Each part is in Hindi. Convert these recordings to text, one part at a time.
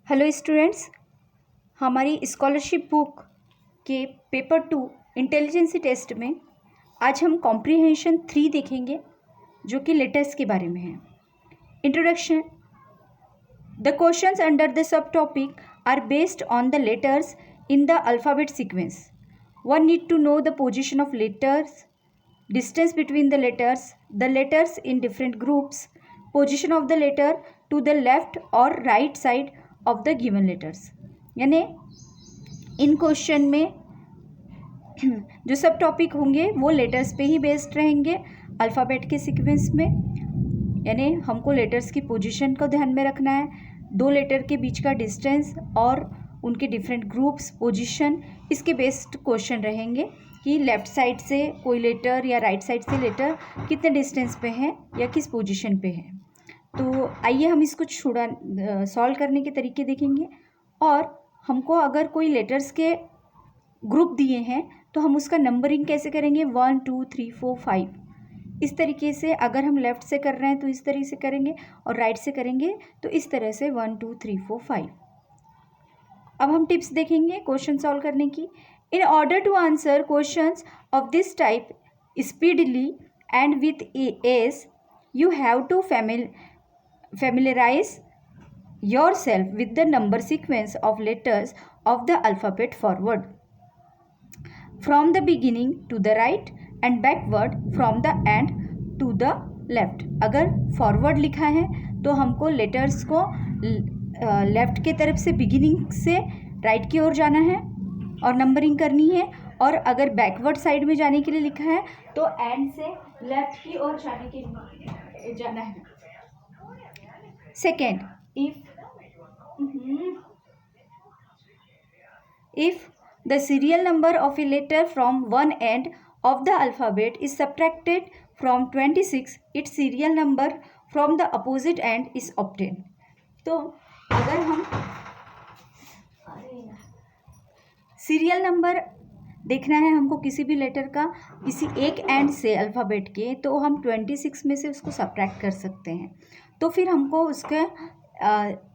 हेलो स्टूडेंट्स, हमारी स्कॉलरशिप बुक के पेपर 2 इंटेलिजेंसी टेस्ट में आज हम कॉम्प्रीहेंशन 3 देखेंगे जो कि लेटर्स के बारे में है। Introduction. The questions under the sub topic are based on the letters in the alphabet sequence. One need to know the position of letters, distance between the letters in different groups, position of the letter to the left or right side of the given letters। यानी इन क्वेश्चन में जो सब टॉपिक होंगे वो लेटर्स पे ही बेस्ड रहेंगे अल्फ़ाबेट के सीक्वेंस में। यानी हमको लेटर्स की पोजीशन को ध्यान में रखना है, दो लेटर के बीच का डिस्टेंस और उनके डिफरेंट ग्रुप्स, पोजीशन, इसके बेस्ड क्वेश्चन रहेंगे कि लेफ़्ट साइड से कोई लेटर या राइट साइड से लेटर कितने डिस्टेंस पे है या किस पोजीशन पे है। तो आइए हम इसको सॉल्व करने के तरीके देखेंगे। और हमको अगर कोई लेटर्स के ग्रुप दिए हैं तो हम उसका नंबरिंग कैसे करेंगे, 1 2 3 4 5 इस तरीके से। अगर हम लेफ़्ट से कर रहे हैं तो इस तरीके से करेंगे और राइट से करेंगे तो इस तरह से 1 2 3 4 5। अब हम टिप्स देखेंगे क्वेश्चन सॉल्व करने की। In order to answer questions of this type speedily and with ease, you have to familiarize yourself with the number sequence of letters of the alphabet forward, from the beginning to the right and backward from the end to the left। अगर फॉरवर्ड लिखा है तो हमको लेटर्स को लेफ्ट के तरफ से बिगिनिंग से राइट की ओर जाना है और नंबरिंग करनी है, और अगर बैकवर्ड साइड में जाने के लिए लिखा है तो एंड से लेफ्ट की ओर जाना है। Second, if the serial number of a letter from one end of the alphabet is subtracted from 26, it's serial number from the opposite end is obtain. तो अगर हम सीरियल नंबर देखना है हमको किसी भी लेटर का किसी एक एंड से अल्फ़ाबेट के, तो हम 26 में से उसको सब्ट्रैक्ट कर सकते हैं। तो फिर हमको उसका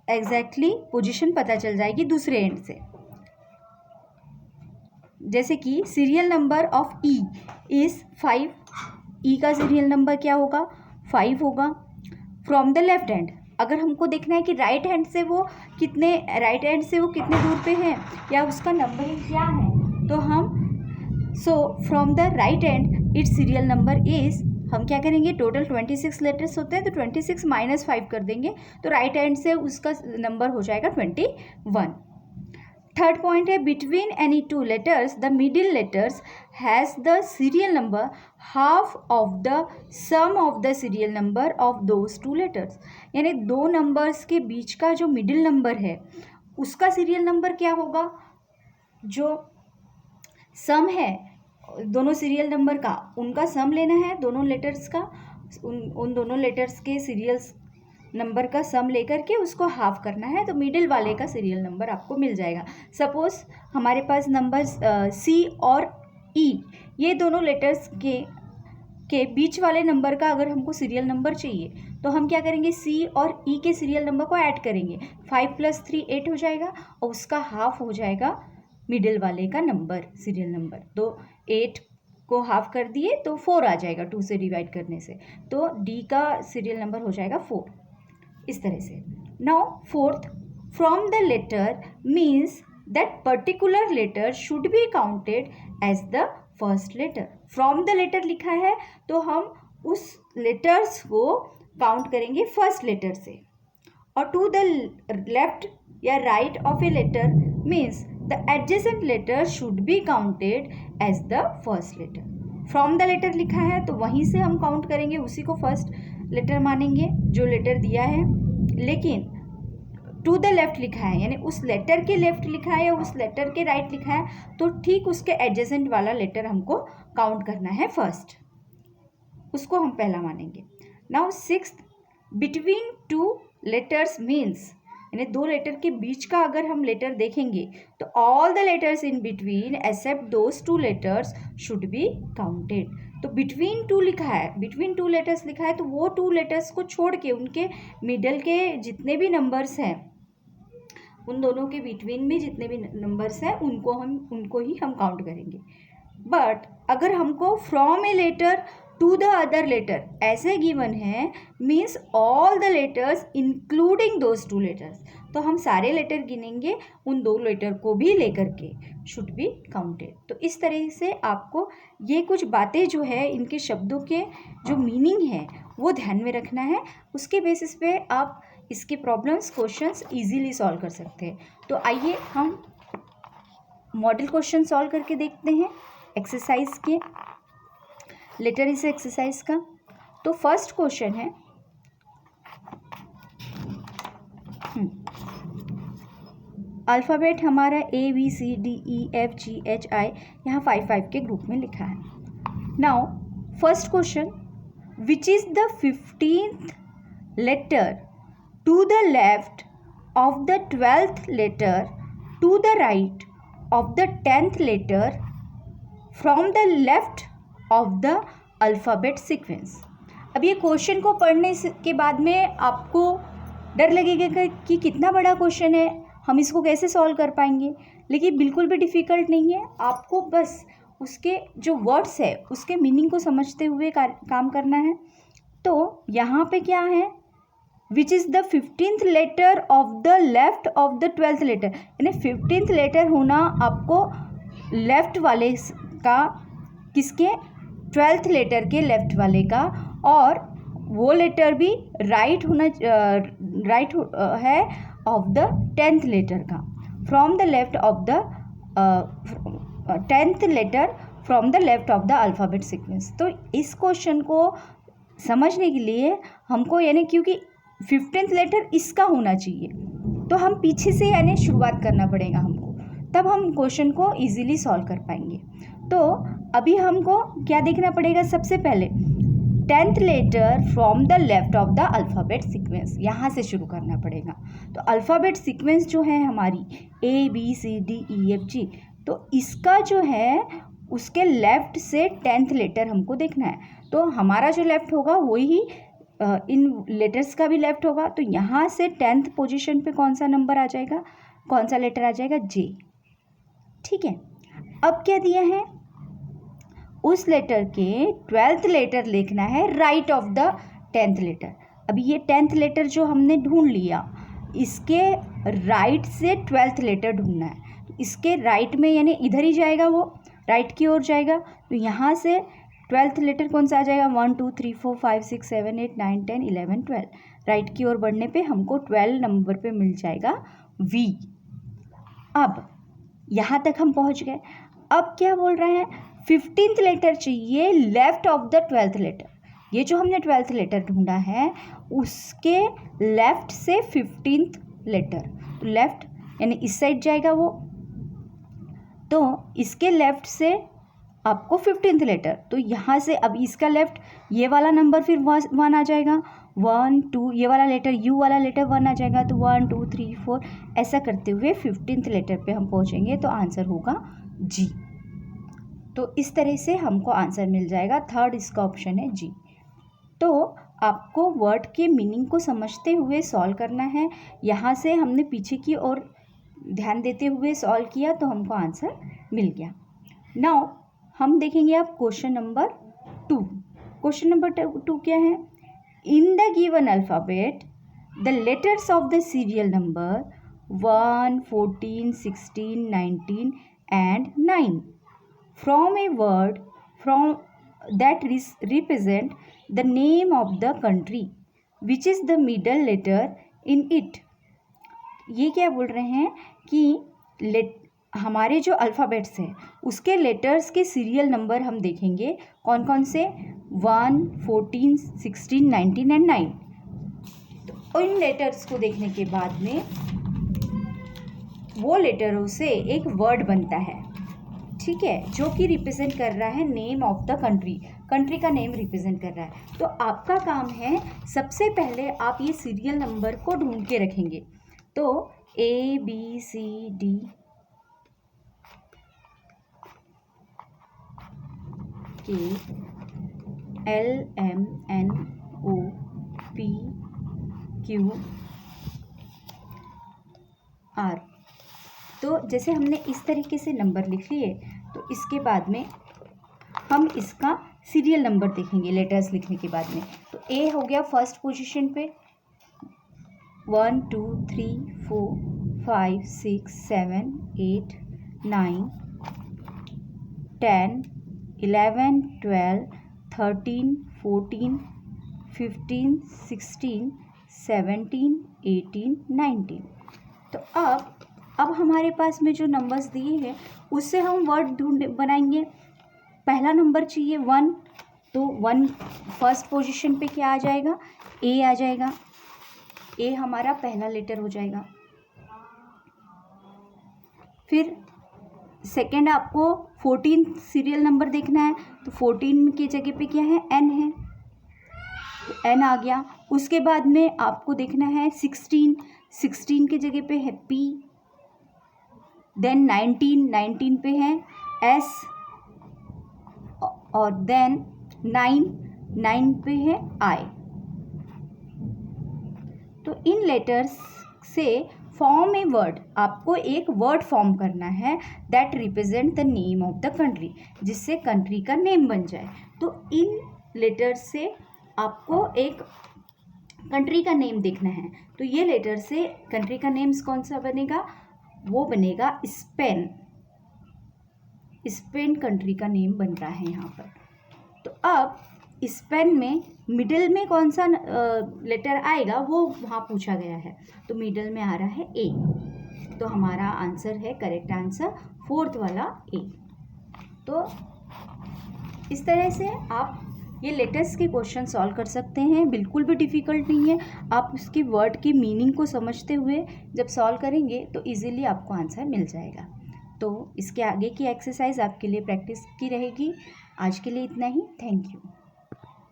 एग्जैक्टली पोजीशन पता चल जाएगी दूसरे एंड से। जैसे कि serial number of E is 5, ई का सीरियल नंबर क्या होगा, 5 होगा। फ्रॉम द लेफ्ट हैंड, अगर हमको देखना है कि राइट हैंड से वो कितने दूर पे है या उसका नंबरिंग क्या है, तो हम from the right hand it's serial number is, हम क्या करेंगे, टोटल 26 लेटर्स होते हैं तो 26 - 5 कर देंगे तो राइट हैंड से उसका नंबर हो जाएगा 21। थर्ड पॉइंट है, between any two letters the middle letters has the serial number half of the sum of the serial number of those two letters. यानी दो नंबर्स के बीच का जो मिडिल नंबर है उसका सीरियल नंबर क्या होगा, जो सम है दोनों सीरियल नंबर का उनका सम लेना है, दोनों लेटर्स का उन दोनों लेटर्स के सीरियल्स नंबर का सम लेकर के उसको हाफ करना है, तो मिडिल वाले का सीरियल नंबर आपको मिल जाएगा। सपोज हमारे पास नंबर सी और ई, ये दोनों लेटर्स के बीच वाले नंबर का अगर हमको सीरियल नंबर चाहिए तो हम क्या करेंगे, सी और ई के सीरियल नंबर को ऐड करेंगे, 5 + 3 8 हो जाएगा और उसका हाफ हो जाएगा मिडिल वाले का नंबर, सीरियल नंबर। तो 8 को हाफ कर दिए तो 4 आ जाएगा 2 से डिवाइड करने से, तो डी का सीरियल नंबर हो जाएगा 4, इस तरह से। Now fourth, from the letter means that particular letter should be counted as the first letter. From the letter लिखा है तो हम उस लेटर्स को काउंट करेंगे फर्स्ट लेटर से, और टू द लेफ्ट या right of a letter means the adjacent letter should be counted as the first letter. From the letter लिखा है तो वहीं से हम काउंट करेंगे, उसी को फर्स्ट लेटर मानेंगे जो लेटर दिया है। लेकिन टू द लेफ्ट लिखा है यानी उस लेटर के लेफ्ट लिखा है या उस लेटर के राइट लिखा है तो ठीक उसके एडजेसेंट वाला लेटर हमको काउंट करना है फर्स्ट, उसको हम पहला मानेंगे। Now sixth, between two letters means, यानी दो लेटर के बीच का अगर हम लेटर देखेंगे तो all the letters in between except those two letters should be counted. तो बिटवीन टू लिखा है, बिटवीन टू लेटर्स लिखा है तो वो 2 लेटर्स को छोड़ के उनके मिडल के जितने भी नंबर्स हैं उन दोनों के बिटवीन में जितने भी नंबर्स हैं उनको ही हम काउंट करेंगे। बट अगर हमको from a letter to the other letter ऐसे गिवन है, means all the letters including those two letters, तो हम सारे लेटर गिनेंगे, उन दो लेटर को भी लेकर के, शुड बी काउंटेड। तो इस तरह से आपको ये कुछ बातें जो है, इनके शब्दों के जो मीनिंग है वो ध्यान में रखना है। उसके बेसिस पे आप इसके प्रॉब्लम्स, क्वेश्चंस इजीली सॉल्व कर सकते हैं। तो आइए हम मॉडल क्वेश्चन सॉल्व करके देखते हैं एक्सरसाइज के, लिटरेसी एक्सरसाइज का। तो फर्स्ट क्वेश्चन है, अल्फ़ाबेट हमारा ABCDEFGHI यहाँ 5 के ग्रुप में लिखा है। Now first question, which is the 15th letter to the left of the 12th letter to the right of the 10th letter from the left of the alphabet sequence. अब ये क्वेश्चन को पढ़ने के बाद में आपको डर लगेगा कि कितना बड़ा क्वेश्चन है, हम इसको कैसे सॉल्व कर पाएंगे, लेकिन बिल्कुल भी डिफ़िकल्ट नहीं है। आपको बस उसके जो वर्ड्स है उसके मीनिंग को समझते हुए काम करना है। तो यहाँ पे क्या है, which is the 15th letter of the left of the 12th letter, यानी 15th लेटर होना आपको लेफ्ट वाले का, किसके, 12th लेटर के लेफ्ट वाले का, और वो लेटर भी राइट होना, राइट है ऑफ द 10th लेटर का, from the left of the 10th letter from the left of the alphabet sequence. तो इस क्वेश्चन को समझने के लिए हमको, यानी क्योंकि 15th लेटर इसका होना चाहिए, तो हम पीछे से यानी शुरुआत करना पड़ेगा हमको, तब हम क्वेश्चन को इजीली सॉल्व कर पाएंगे। तो अभी हमको क्या देखना पड़ेगा, सबसे पहले 10th letter from the left of the alphabet sequence, यहाँ से शुरू करना पड़ेगा। तो अल्फ़ाबेट सीक्वेंस जो है हमारी ABCDEFG, तो इसका जो है उसके लेफ़्ट से 10th लेटर हमको देखना है। तो हमारा जो लेफ़्ट होगा वही इन लेटर्स का भी लेफ़्ट होगा। तो यहाँ से 10th पोजीशन पे कौन सा नंबर आ जाएगा, कौन सा लेटर आ जाएगा, J। ठीक है, अब क्या दिया है, उस लेटर के 12th लेटर लिखना है right of the 10th letter. अभी ये 10th लेटर जो हमने ढूंढ लिया, इसके राइट से 12th लेटर ढूंढना है। इसके राइट में यानी इधर ही जाएगा, वो राइट की ओर जाएगा। तो यहाँ से 12th लेटर कौन सा आ जाएगा, 1 2 3 4 5 6 7 8 9 10 11 12। राइट की ओर बढ़ने पे हमको 12 नंबर पे मिल जाएगा V। अब यहाँ तक हम पहुँच गए। अब क्या बोल रहे हैं, 15th लेटर चाहिए left of the 12th letter. ये जो हमने 12th लेटर ढूंढा है उसके लेफ्ट से 15th लेटर, तो लेफ्ट यानी इस साइड जाएगा वो, तो इसके लेफ्ट से आपको 15th लेटर, तो यहाँ से अब इसका लेफ्ट, ये वाला नंबर फिर 1 आ जाएगा, 1 2, ये वाला लेटर U वाला लेटर 1 आ जाएगा, तो 1 2 3 4 ऐसा करते हुए 15th लेटर पे हम पहुँचेंगे, तो आंसर होगा G। तो इस तरह से हमको आंसर मिल जाएगा, थर्ड इसका ऑप्शन है G। तो आपको वर्ड के मीनिंग को समझते हुए सॉल्व करना है। यहाँ से हमने पीछे की ओर ध्यान देते हुए सॉल्व किया तो हमको आंसर मिल गया। नाउ हम देखेंगे अब क्वेश्चन नंबर 2। क्वेश्चन नंबर 2 क्या है, in the given alphabet the letters of the serial number 1 14 16 19 and 9 from a word from that represent the name of the country which is the middle letter in it। ये क्या बोल रहे हैं कि हमारे जो अल्फ़ाबेट्स हैं उसके लेटर्स के सीरियल नंबर हम देखेंगे कौन कौन से, 1 14 16 19 एंड 9। तो इन लेटर्स को देखने के बाद में वो लेटरों से एक वर्ड बनता है, ठीक है, जो कि रिप्रेजेंट कर रहा है name of the country, country का नेम रिप्रेजेंट कर रहा है। तो आपका काम है, सबसे पहले आप ये सीरियल नंबर को ढूंढ के रखेंगे। तो ABCD के LMNOP Q R। तो जैसे हमने इस तरीके से नंबर लिख लिए, तो इसके बाद में हम इसका सीरियल नंबर देखेंगे लेटर्स लिखने के बाद में। तो ए हो गया फर्स्ट पोजीशन पे, 1 2 3 4 5 6 7 8 9 10 11 12 13 14 15 16 17 18 19। तो अब हमारे पास में जो नंबर्स दिए हैं उससे हम वर्ड बनाएंगे। पहला नंबर चाहिए 1, तो 1 फर्स्ट पोजीशन पे क्या आ जाएगा, ए आ जाएगा। ए हमारा पहला लेटर हो जाएगा। फिर सेकंड आपको 14 सीरियल नंबर देखना है, तो 14 की जगह पे क्या है, एन है, तो एन आ गया। उसके बाद में आपको देखना है 16 की जगह पे है पी। देन 19 पे है एस, और देन 9 पे है आई। तो इन लेटर्स से फॉर्म ए वर्ड, आपको एक वर्ड फॉर्म करना है that represent the name of the country, जिससे कंट्री का नेम बन जाए। तो इन लेटर्स से आपको एक कंट्री का नेम देखना है। तो ये लेटर से कंट्री का नेम्स कौन सा बनेगा, वो बनेगा स्पेन। स्पेन कंट्री का नेम बन रहा है यहाँ पर। तो अब स्पेन में मिडिल में कौन सा लेटर आएगा वो वहाँ पूछा गया है, तो मिडिल में आ रहा है ए। तो हमारा आंसर है, करेक्ट आंसर 4th वाला ए। तो इस तरह से आप ये लेटर्स के क्वेश्चन सॉल्व कर सकते हैं, बिल्कुल भी डिफ़िकल्ट नहीं है। आप उसके वर्ड की मीनिंग को समझते हुए जब सॉल्व करेंगे तो इजीली आपको आंसर मिल जाएगा। तो इसके आगे की एक्सरसाइज आपके लिए प्रैक्टिस की रहेगी। आज के लिए इतना ही। Thank you.